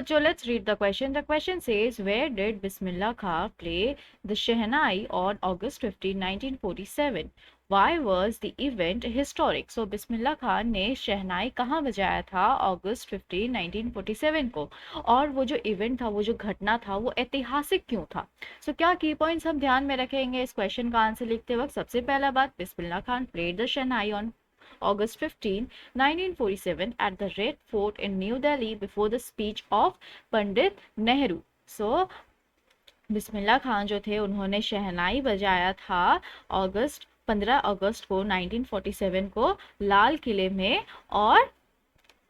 बच्चों, let's read the question. The question says, where did Bismillah Khan play the Shehnai on August 15, 1947? Why was the event historic? So Bismillah Khan ने शहनाई कहाँ बजाया था August 15, 1947 को, और वो जो इवेंट था, वो जो घटना था, वो ऐतिहासिक क्यों था? सो क्या की पॉइंट्स हम ध्यान में रखेंगे इस क्वेश्चन का आंसर लिखते वक्त? सबसे पहला बात, Bismillah Khan played the shehnai on August 15, 1947 at the Red Fort in New Delhi before the speech of Pandit Nehru. So Bismillah Khan जो थे उन्होंने शहनाई बजाया था 15 अगस्त को 1947 को लाल किले में, और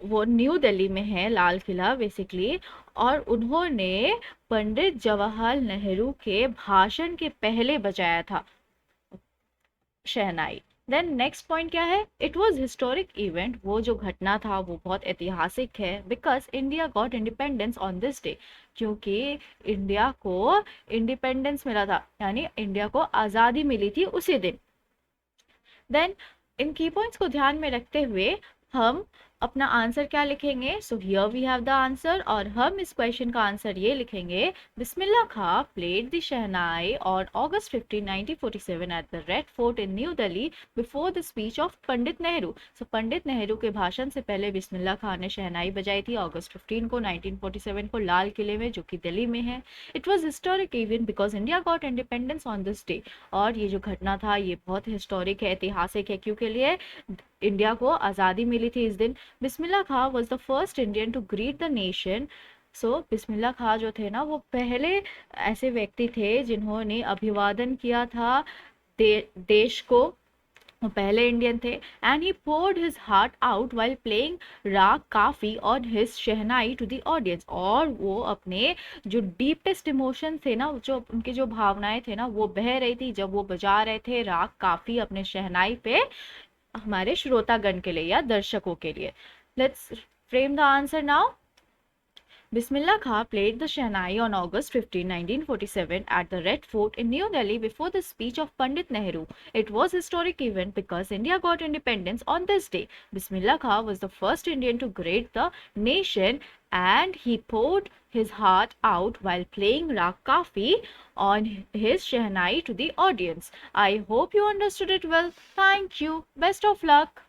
वो न्यू दिल्ली में है लाल किला बेसिकली, और उन्होंने पंडित जवाहरलाल नेहरू के भाषण के पहले बजाया था शहनाई। देन नेक्स्ट पॉइंट क्या है? इट वॉज हिस्टोरिक इवेंट, वो जो घटना था वो बहुत ऐतिहासिक है, because India got independence on this day, क्योंकि इंडिया को इंडिपेंडेंस मिला था, यानी इंडिया को आज़ादी मिली थी उसी दिन। देन इन की पॉइंट्स को ध्यान में रखते हुए हम अपना आंसर क्या लिखेंगे? So here we have the answer, और हम इस क्वेश्चन का आंसर ये लिखेंगे, Bismillah Khan played the shehnai on August 15, 1947 at the Red Fort in New Delhi before the speech of Pandit Nehru. So Pandit Nehru के भाषण से पहले बिस्मिल्लाह खां ने शहनाई बजाई थी August 15 को 1947 को लाल किले में, जो कि दिल्ली में है। It was historic event because India got independence on this day, और ये जो घटना था ये बहुत हिस्टोरिक है, ऐतिहासिक है, क्योंकि लिए इंडिया को आज़ादी मिली थी इस दिन। Bismillah Khan was the first Indian to greet the nation. So Bismillah Khan जो थे ना, वो पहले ऐसे व्यक्ति थे जिन्होंने अभिवादन किया था देश को, वो पहले इंडियन थे। And he poured his heart out while playing राग काफी on his shehnai to the audience, और वो अपने जो डीपेस्ट इमोशन थे ना, जो उनके जो भावनाएं थे ना, वो बह रही थी जब वो बजा रहे थे राग काफी अपने शहनाई पे हमारे श्रोतागण के लिए या दर्शकों के लिए। Let's frame the answer now. Bismillah Khan played the Shehnai on August 15, 1947 at the Red Fort in New Delhi before the speech of Pandit Nehru. It was a historic event because India got independence on this day. Bismillah Khan was the first Indian to greet the nation, and he poured his heart out while playing Rag Kafi on his Shehnai to the audience. I hope you understood it well. Thank you. Best of luck.